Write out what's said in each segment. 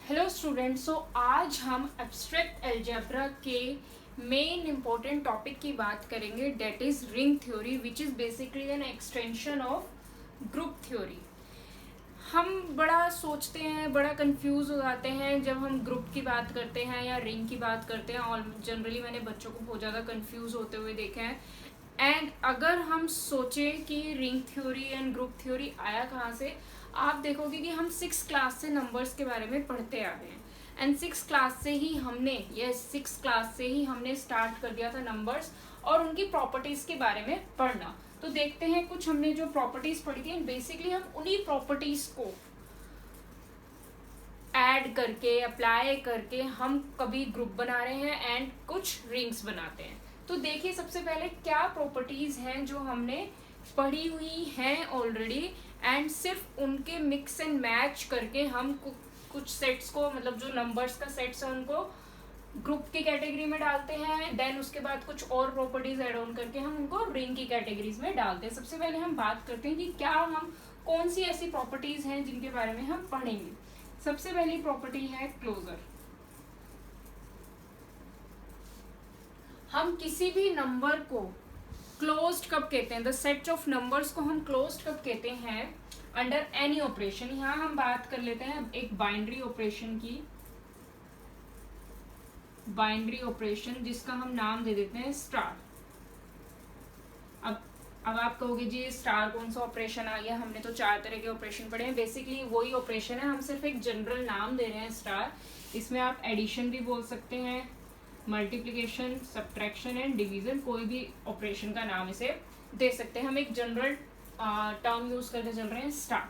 Hello students, so आज हम abstract algebra के मेन इंपॉर्टेंट टॉपिक की बात करेंगे, that is ring theory, which is basically an extension of group theory. हम बड़ा सोचते हैं, बड़ा कंफ्यूज हो जाते हैं जब हम ग्रुप की बात करते हैं या रिंग की बात करते हैं। और जनरली मैंने बच्चों को बहुत ज़्यादा कंफ्यूज होते हुए देखे हैं। एंड अगर हम सोचें कि ring theory and group theory आया कहाँ से, आप देखोगे कि हम 6 क्लास से नंबर्स के बारे में पढ़ते आ रहे हैं। एंड 6 क्लास से ही हमने स्टार्ट कर दिया था नंबर्स और उनकी प्रॉपर्टीज के बारे में पढ़ना। तो देखते हैं कुछ हमने जो प्रॉपर्टीज पढ़ी थी, बेसिकली हम उन्हीं प्रॉपर्टीज को ऐड करके अप्लाई करके हम कभी ग्रुप बना रहे हैं एंड कुछ रिंग्स बनाते हैं। तो देखिए, सबसे पहले क्या प्रॉपर्टीज हैं जो हमने पढ़ी हुई हैं ऑलरेडी, एंड सिर्फ उनके मिक्स एंड मैच करके हम कुछ सेट्स को, मतलब जो नंबर्स का सेट्स है उनको ग्रुप की कैटेगरी में डालते हैं। देन उसके बाद कुछ और प्रॉपर्टीज ऐड ऑन करके हम उनको रिंग की कैटेगरीज में डालते हैं। सबसे पहले हम बात करते हैं कि क्या हम कौन सी ऐसी प्रॉपर्टीज हैं जिनके बारे में हम पढ़ेंगे। सबसे पहली प्रॉपर्टी है क्लोजर। हम किसी भी नंबर को क्लोज्ड कब कहते हैं, द सेट ऑफ नंबर्स को हम क्लोज्ड कब कहते हैं, अंडर एनी ऑपरेशन। यहां हम बात कर लेते हैं एक बाइनरी ऑपरेशन की, बाइनरी ऑपरेशन जिसका हम नाम दे देते हैं स्टार। अब आप कहोगे जी स्टार कौन सा ऑपरेशन आ गया, हमने तो 4 तरह के ऑपरेशन पढ़े हैं। बेसिकली वही ऑपरेशन है, हम सिर्फ एक जनरल नाम दे रहे हैं स्टार। इसमें आप एडिशन भी बोल सकते हैं, मल्टीप्लिकेशन, सब्ट्रैक्शन एंड डिवीजन, कोई भी ऑपरेशन का नाम इसे दे सकते हैं। हम एक जनरल टर्म यूज करके चल रहे हैं स्टार।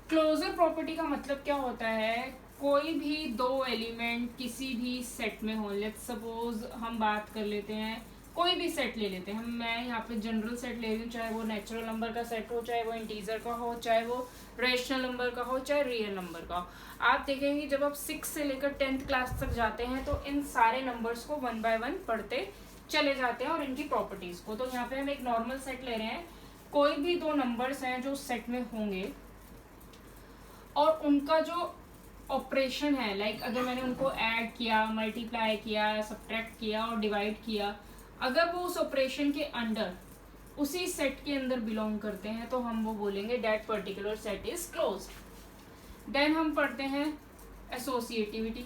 क्लोजर प्रॉपर्टी का मतलब क्या होता है, कोई भी दो एलिमेंट किसी भी सेट में हो। लेट्स सपोज हम बात कर लेते हैं, कोई भी सेट ले लेते हैं, मैं यहाँ पे जनरल सेट ले रही हूँ, चाहे वो नेचुरल नंबर का सेट हो, चाहे वो इंटीजर का हो, चाहे वो रेशनल नंबर का हो, चाहे रियल नंबर का हो। आप देखेंगे जब आप 6 से लेकर 10th क्लास तक जाते हैं तो इन सारे नंबर्स को 1 by 1 पढ़ते चले जाते हैं और इनकी प्रॉपर्टीज को। तो यहाँ पे हम एक नॉर्मल सेट ले रहे हैं, कोई भी दो नंबर्स हैं जो सेट में होंगे और उनका जो ऑपरेशन है, लाइक अगर मैंने उनको ऐड किया, मल्टीप्लाई किया, सब्ट्रैक्ट किया और डिवाइड किया, अगर वो उस ऑपरेशन के अंडर उसी सेट के अंदर बिलोंग करते हैं तो हम वो बोलेंगे that particular set is closed. Then हम पढ़ते हैं एसोसिएटिविटी।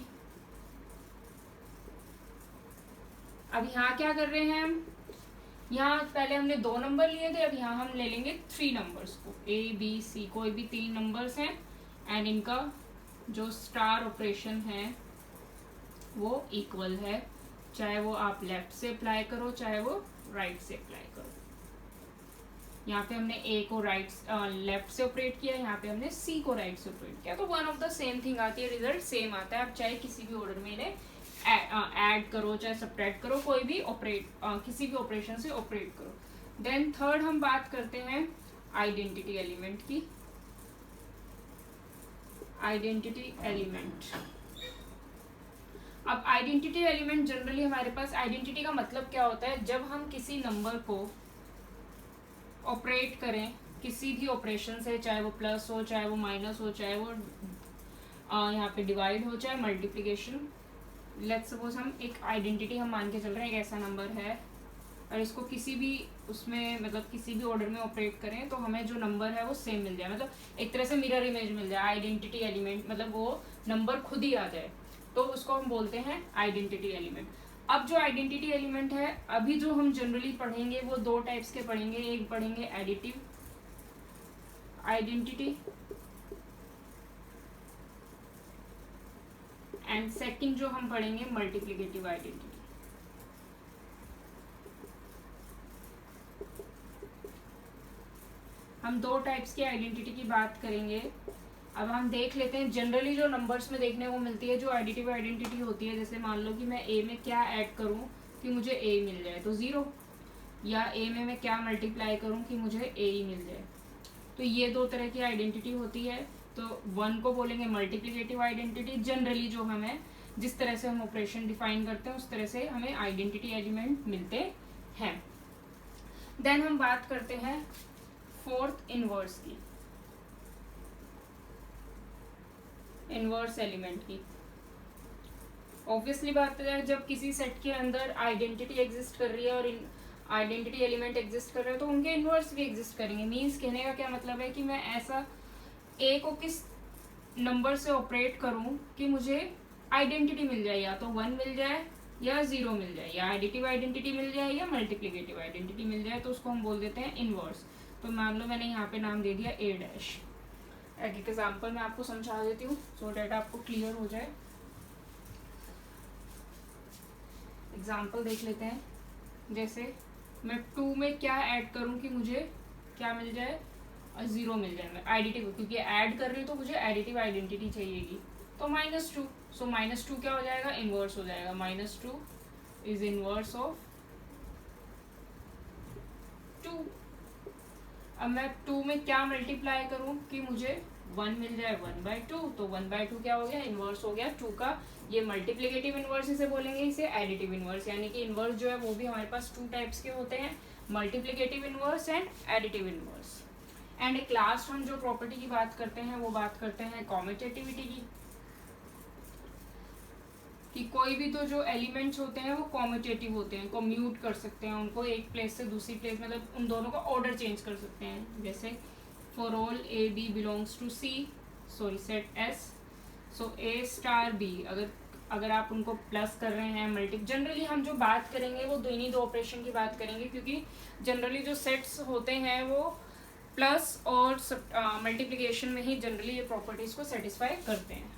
अब यहाँ क्या कर रहे हैं हम, यहाँ पहले हमने 2 नंबर लिए थे, अब यहाँ हम ले लेंगे 3 नंबर्स को, ए बी सी, कोई भी 3 नंबर्स हैं एंड इनका जो स्टार ऑपरेशन है वो इक्वल है, चाहे वो आप लेफ्ट से अप्लाई करो चाहे वो राइट से अप्लाई करो। यहाँ पे हमने ए को लेफ्ट से ऑपरेट किया, यहाँ पे हमने सी को राइट से ऑपरेट किया, तो one of the same thing आती है, रिजल्ट सेम आता है। आप चाहे किसी भी ऑर्डर में इन्हें ऐड करो चाहे सब्ट्रैक्ट करो, कोई भी किसी भी ऑपरेशन से ऑपरेट करो। देन थर्ड हम बात करते हैं आइडेंटिटी एलिमेंट की। आइडेंटिटी एलिमेंट, अब आइडेंटिटी एलिमेंट जनरली हमारे पास, आइडेंटिटी का मतलब क्या होता है, जब हम किसी नंबर को ऑपरेट करें किसी भी ऑपरेशन से, चाहे वो प्लस हो, चाहे वो माइनस हो, चाहे वो यहाँ पे डिवाइड हो, चाहे मल्टीप्लिकेशन। लेट्स सपोज हम एक आइडेंटिटी हम मान के चल रहे हैं, एक ऐसा नंबर है और इसको किसी भी उसमें, मतलब किसी भी ऑर्डर में ऑपरेट करें तो हमें जो नंबर है वो सेम मिल जाए, मतलब एक तरह से मिरर इमेज मिल जाए। आइडेंटिटी एलिमेंट मतलब वो नंबर खुद ही आ जाए, तो उसको हम बोलते हैं आइडेंटिटी एलिमेंट। अब जो आइडेंटिटी एलिमेंट है, अभी जो हम जनरली पढ़ेंगे वो 2 टाइप्स के पढ़ेंगे, एक पढ़ेंगे एडिटिव आइडेंटिटी एंड सेकंड जो हम पढ़ेंगे मल्टीप्लिकेटिव आइडेंटिटी। हम 2 टाइप्स की आइडेंटिटी की बात करेंगे। अब हम देख लेते हैं जनरली जो नंबर्स में देखने को मिलती है, जो एडिटिव आइडेंटिटी होती है, जैसे मान लो कि मैं ए में क्या ऐड करूं कि मुझे ए मिल जाए तो 0, या ए में मैं क्या मल्टीप्लाई करूं कि मुझे ए ही मिल जाए। तो ये 2 तरह की आइडेंटिटी होती है। तो 1 को बोलेंगे मल्टीप्लिकेटिव आइडेंटिटी, जनरली जो हमें जिस तरह से हम ऑपरेशन डिफाइन करते हैं उस तरह से हमें आइडेंटिटी एलिमेंट मिलते हैं। देन हम बात करते हैं फोर्थ इनवर्स की। इनवर्स एलिमेंट की। ऑब्वियसली बात है, जब किसी सेट के अंदर आइडेंटिटी एग्जिस्ट कर रही है और आइडेंटिटी एलिमेंट एग्जिस्ट कर रहे हैं तो उनके इनवर्स भी एग्जिस्ट करेंगे। मीन्स कहने का क्या मतलब है कि मैं ऐसा ए को किस नंबर से ऑपरेट करूं कि मुझे आइडेंटिटी मिल जाए, या तो 1 मिल जाए या 0 मिल जाए, या एडिटिव आइडेंटिटी मिल जाए या मल्टीप्लिकेटिव आइडेंटिटी मिल जाए, तो उसको हम बोल देते हैं इनवर्स। तो मान लो मैंने यहाँ पे नाम दे दिया ए डैश। एक एग्जाम्पल मैं आपको समझा देती हूँ सो डैट आपको क्लियर हो जाए। एग्जाम्पल देख लेते हैं। जैसे मैं 2 में क्या ऐड करूं कि मुझे क्या मिल जाए, 0 मिल जाए। मैं एडिटिव, क्योंकि ऐड कर रही हूँ तो मुझे एडिटिव आइडेंटिटी चाहिएगी, तो -2। सो -2 क्या हो जाएगा, इनवर्स हो जाएगा। -2 इज इनवर्स ऑफ 2। अब मैं 2 में क्या मल्टीप्लाई करूं कि मुझे 1 मिल जाए, 1/2। तो 1/2 क्या हो गया, इनवर्स हो गया 2 का। ये मल्टीप्लिकेटिव इनवर्स इसे बोलेंगे, इसे एडिटिव इनवर्स। यानी कि इनवर्स जो है वो भी हमारे पास 2 टाइप्स के होते हैं, multiplicative inverse and additive inverse. And एक लास्ट हम जो प्रॉपर्टी की बात करते हैं वो बात करते हैं कॉम्यूटेटिविटी की, कि कोई भी तो जो एलिमेंट्स होते हैं वो कॉम्यूटेटिव होते हैं, कम्यूट कर सकते हैं उनको एक प्लेस से दूसरी प्लेस, मतलब उन दोनों का ऑर्डर चेंज कर सकते हैं। जैसे for all A B belongs to C, sorry set S, so A star B, अगर आप उनको प्लस कर रहे हैं मल्टी, जनरली हम जो बात करेंगे वो इन्हीं दो ऑपरेशन की बात करेंगे, क्योंकि जनरली जो सेट्स होते हैं वो प्लस और मल्टीप्लिकेशन में ही जनरली ये प्रॉपर्टीज को सेटिस्फाई करते हैं।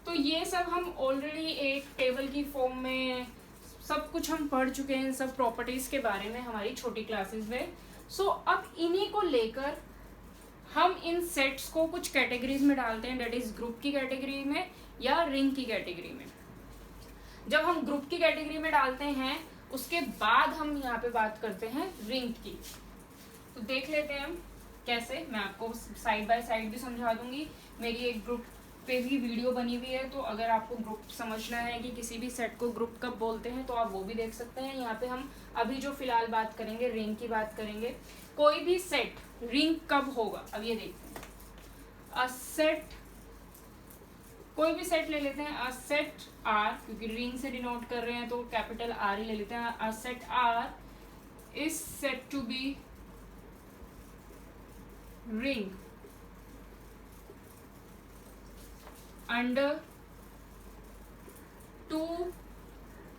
तो ये सब हम ऑलरेडी एक टेबल की फॉर्म में सब कुछ हम पढ़ चुके हैं, सब प्रॉपर्टीज के बारे में हमारी छोटी क्लासेस में। सो अब इन्हीं को लेकर हम इन सेट्स को कुछ कैटेगरीज में डालते हैं, दैट इज ग्रुप की कैटेगरी में या रिंग की कैटेगरी में। जब हम ग्रुप की कैटेगरी में डालते हैं उसके बाद हम यहाँ पे बात करते हैं रिंग की। तो देख लेते हैं हम कैसे, मैं आपको साइड बाय साइड भी समझा दूंगी। मेरी एक ग्रुप पे भी वीडियो बनी हुई है, तो अगर आपको ग्रुप समझना है कि किसी भी सेट को ग्रुप कब बोलते हैं तो आप वो भी देख सकते हैं। यहाँ पे हम अभी जो फिलहाल बात करेंगे रिंग की बात करेंगे। कोई भी सेट रिंग कब होगा, अब ये देखते हैं। अ सेट, कोई भी सेट ले लेते हैं, अ सेट आर, क्योंकि रिंग से डिनोट कर रहे हैं तो कैपिटल आर ही ले लेते हैं। A set R is said to be ring under 2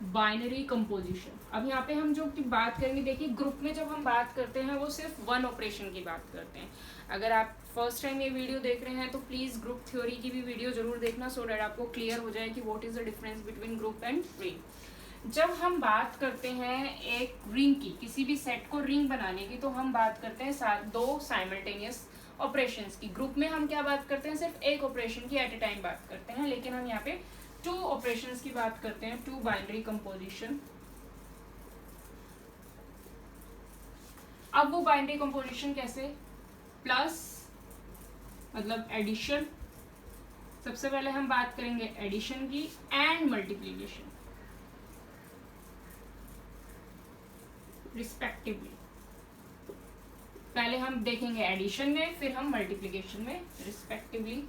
binary composition. अब यहाँ पे हम जो बात करेंगे, देखिए ग्रुप में जब हम बात करते हैं वो सिर्फ 1 ऑपरेशन की बात करते हैं। अगर आप फर्स्ट टाइम ये वीडियो देख रहे हैं तो प्लीज ग्रुप थ्योरी की भी वीडियो जरूर देखना, सो डैट आपको क्लियर हो जाए कि what is the difference between group and ring. जब हम बात करते हैं एक रिंग की, किसी भी सेट को रिंग बनाने की, तो हम बात करते हैं 2 साइमल्टेनियस ऑपरेशंस की। ग्रुप में हम क्या बात करते हैं, सिर्फ एक ऑपरेशन की एट ए टाइम बात करते हैं, लेकिन हम यहाँ पे 2 ऑपरेशंस की बात करते हैं, 2 बाइनरी कंपोजिशन। अब वो बाइनरी कंपोजिशन कैसे, प्लस मतलब एडिशन, सबसे पहले हम बात करेंगे एडिशन की, एंड मल्टीप्लिकेशन रिस्पेक्टिवली। पहले हम देखेंगे एडिशन में, फिर हम मल्टीप्लिकेशन में respectively.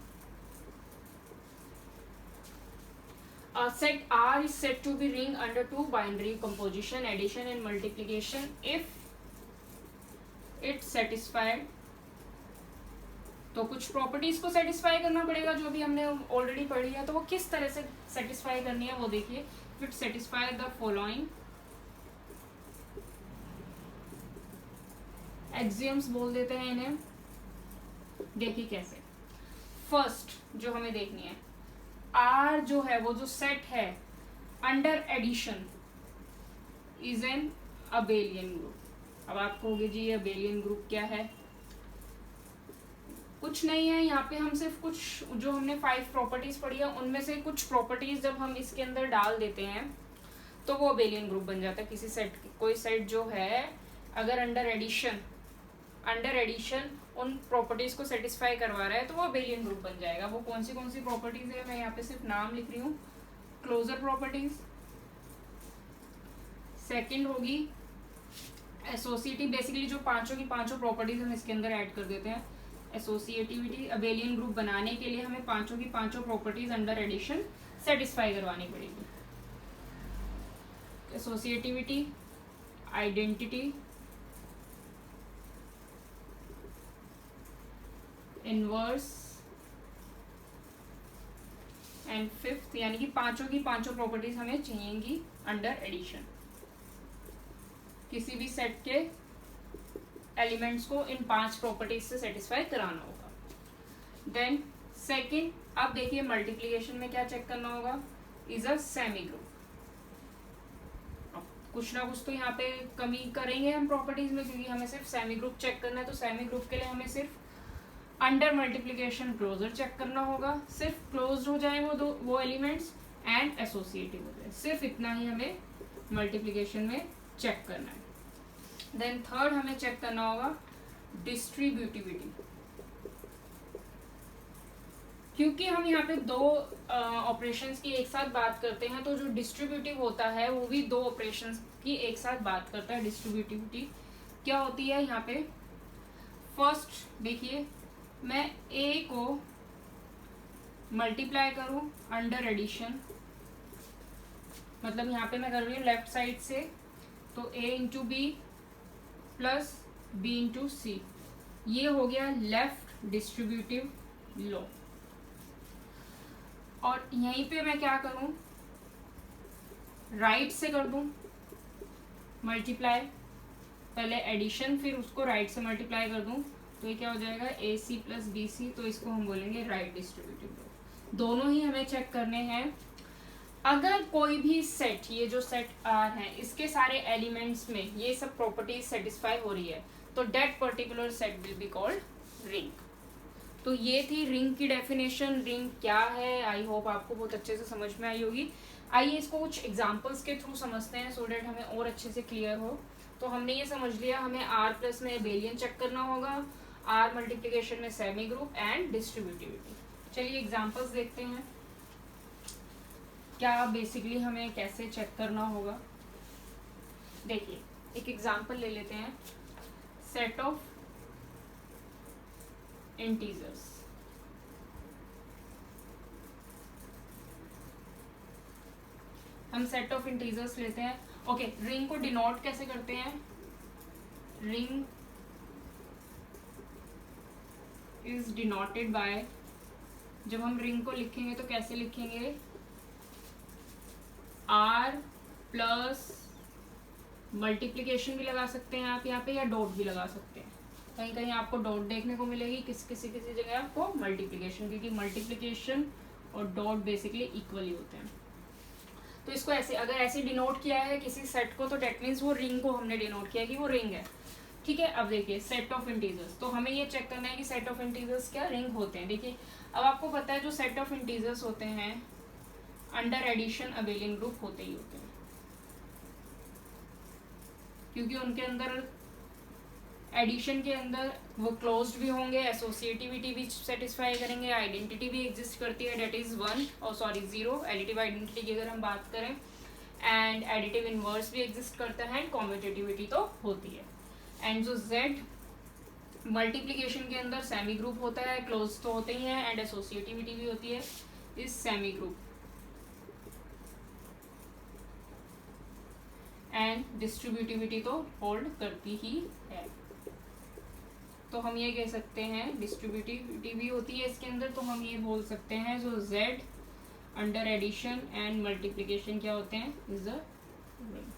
Set R is said to be ring under 2 binary composition, addition and multiplication if it satisfied। तो कुछ प्रॉपर्टीज को सेटिस्फाई करना पड़ेगा जो भी हमने ऑलरेडी पढ़ी है, तो वो किस तरह से सेटिस्फाई करनी है वो देखिए। It satisfy the following axioms बोल देते हैं इन्हें। देखिए कैसे, फर्स्ट जो हमें देखनी है, आर जो है वो जो सेट है under addition is an abelian group. अब आप कहोगे जी ये अबेलियन ग्रुप क्या है, कुछ नहीं है, यहाँ पे हम सिर्फ कुछ जो हमने 5 प्रॉपर्टीज पढ़ी है उनमें से कुछ प्रॉपर्टीज जब हम इसके अंदर डाल देते हैं तो वो अबेलियन ग्रुप बन जाता है। किसी सेट, कोई सेट जो है अगर अंडर एडिशन उन प्रॉपर्टीज को सेटिस्फाई करवा रहा है तो वो अबेलियन ग्रुप बन जाएगा। वो कौन सी प्रॉपर्टीज है, मैं यहाँ पे सिर्फ नाम लिख रही हूँ। क्लोजर प्रॉपर्टीज, सेकंड होगी एसोसिएटिव, बेसिकली जो पांचों की पांचों प्रॉपर्टीज हम इसके अंदर ऐड कर देते हैं। एसोसिएटिविटी, अबेलियन ग्रुप बनाने के लिए हमें पांचों की पांचों प्रॉपर्टीज अंडर एडिशन सेटिस्फाई करवानी पड़ेगी। Associativity, identity, inverse and fifth, यानी कि पांचों की पांचों प्रॉपर्टीज हमें चाहिएंगी अंडर एडिशन। किसी भी सेट के एलिमेंट्स को इन 5 प्रॉपर्टीज से सेटिस्फाई कराना होगा। देन सेकंड, अब देखिए मल्टीप्लिकेशन में क्या चेक करना होगा, इज अ सेमी ग्रुप। कुछ ना कुछ तो यहाँ पे कमी करेंगे हम प्रॉपर्टीज में, क्योंकि हमें सिर्फ सेमी ग्रुप चेक करना है। तो सेमी ग्रुप के लिए हमें सिर्फ अंडर मल्टीप्लिकेशन क्लोजर चेक करना होगा, सिर्फ क्लोज्ड हो जाए वो एलिमेंट्स एंड एसोसिएटिव हो जाए, सिर्फ इतना ही हमें मल्टीप्लिकेशन में चेक करना है। देन थर्ड हमें चेक करना होगा डिस्ट्रीब्यूटिविटी, क्योंकि हम यहाँ पे दो ऑपरेशंस की एक साथ बात करते हैं, तो जो डिस्ट्रीब्यूटिव होता है वो भी दो ऑपरेशंस की एक साथ बात करता है। डिस्ट्रीब्यूटिविटी क्या होती है यहाँ पे, फर्स्ट देखिए मैं ए को मल्टीप्लाई करूं अंडर एडिशन, मतलब यहाँ पे मैं कर रही हूँ लेफ्ट साइड से, तो A into B plus B into C, ये हो गया लेफ्ट डिस्ट्रीब्यूटिव लॉ। और यहीं पे मैं क्या करूं, राइट से कर दूं मल्टीप्लाई, पहले एडिशन फिर उसको राइट से मल्टीप्लाई कर दूं, तो ये क्या हो जाएगा ए सी प्लस बी सी, तो इसको हम बोलेंगे राइट डिस्ट्रीब्यूटिव लॉ। दोनों ही हमें चेक करने हैं। अगर कोई भी सेट, ये जो सेट आर है, इसके सारे एलिमेंट्स में ये सब प्रॉपर्टीज सेटिस्फाई हो रही है, तो that particular set will be called ring. तो ये थी रिंग की डेफिनेशन, रिंग क्या है। आई होप आपको बहुत अच्छे से समझ में आई होगी। आइए इसको कुछ एग्जांपल्स के थ्रू समझते हैं, सो डेट हमें और अच्छे से क्लियर हो। तो हमने ये समझ लिया, हमें आर प्लस में एबेलियन चेक करना होगा, आर मल्टीप्लिकेशन में सेमी ग्रुप एंड डिस्ट्रीब्यूटिविटी। चलिए एग्जांपल्स देखते हैं क्या बेसिकली हमें कैसे चेक करना होगा। देखिए एक एग्जांपल ले लेते हैं, सेट ऑफ इंटीजर्स। हम सेट ऑफ इंटीजर्स लेते हैं। ओके, रिंग को डिनोट कैसे करते हैं, रिंग इज डिनोटेड बाय, जब हम रिंग को लिखेंगे तो कैसे लिखेंगे, आर प्लस मल्टीप्लिकेशन भी लगा सकते हैं आप यहाँ पे, या डॉट भी लगा सकते हैं। कहीं कहीं आपको डॉट देखने को मिलेगी, किसी जगह आपको मल्टीप्लिकेशन, क्योंकि मल्टीप्लिकेशन और डॉट बेसिकली इक्वली होते हैं। तो इसको ऐसे, अगर ऐसे डिनोट किया है किसी सेट को, तो डेट मीन्स वो रिंग को हमने डिनोट किया कि वो रिंग है। ठीक है, अब देखिए सेट ऑफ इंटीजर्स, तो हमें ये चेक करना है कि सेट ऑफ इंटीजर्स क्या रिंग होते हैं। देखिए अब आपको पता है जो सेट ऑफ इंटीजर्स होते हैं अंडर एडिशन अबेलियन ग्रुप होते ही होते हैं, क्योंकि उनके अंदर एडिशन के अंदर वो क्लोज्ड भी होंगे, एसोसिएटिविटी भी सेटिस्फाई करेंगे, आइडेंटिटी भी एग्जिस्ट करती है, डेट इज 1 और सॉरी 0 एडिटिव आइडेंटिटी की अगर हम बात करें, एंड एडिटिव इनवर्स भी एग्जिस्ट करता है, एंड कॉम्पिटिटिविटी तो होती है। एंड जो जेड मल्टीप्लिकेशन के अंदर सेमी ग्रुप होता है, क्लोज तो होते ही हैं, एंड एसोसिएटिविटी भी होती है इस सेमी ग्रुप, एंड डिस्ट्रीब्यूटिविटी तो होल्ड करती ही है। तो हम ये कह सकते हैं डिस्ट्रीब्यूटिविटी भी होती है इसके अंदर, तो हम ये बोल सकते हैं जो z under addition and multiplication क्या होते हैं, इज अ रिंग,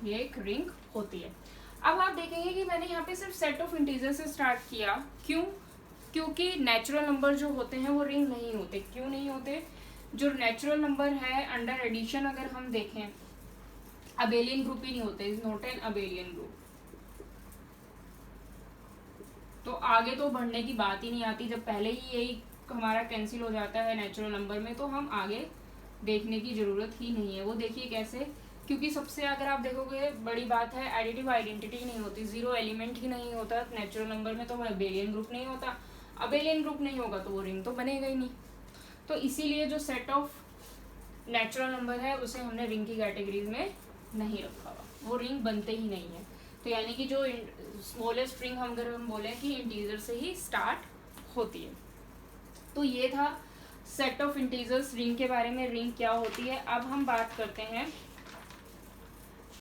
ये एक रिंग होती है। अब आप देखेंगे कि मैंने यहाँ पे सिर्फ सेट ऑफ इंटीजर से स्टार्ट किया, क्यों, क्योंकि नेचुरल नंबर जो होते हैं वो रिंग नहीं होते। क्यों नहीं होते, जो नेचुरल नंबर है अंडर एडिशन अगर हम देखें, अबेलियन ग्रुप ही नहीं होते, is not an abelian group. तो आगे तो बढ़ने की बात ही नहीं आती, जब पहले ही यही हमारा कैंसिल हो जाता है नेचुरल नंबर में, तो हम आगे देखने की जरूरत ही नहीं है। वो देखिए कैसे, क्योंकि सबसे अगर आप देखोगे बड़ी बात है एडिटिव आइडेंटिटी नहीं होती, 0 एलिमेंट ही नहीं होता नेचुरल नंबर में, तो वो अबेलियन ग्रुप नहीं होता। अबेलियन ग्रुप नहीं होगा तो वो रिंग तो बनेगा ही नहीं। तो इसीलिए जो सेट ऑफ नेचुरल नंबर है उसे हमने रिंग की कैटेगरीज में नहीं रखा हुआ, वो रिंग बनते ही नहीं है। तो यानी कि जो स्मॉलेस्ट रिंग हम अगर हम बोलें कि इंटीजर से ही स्टार्ट होती है। तो ये था सेट ऑफ इंटीजर्स रिंग के बारे में, रिंग क्या होती है। अब हम बात करते हैं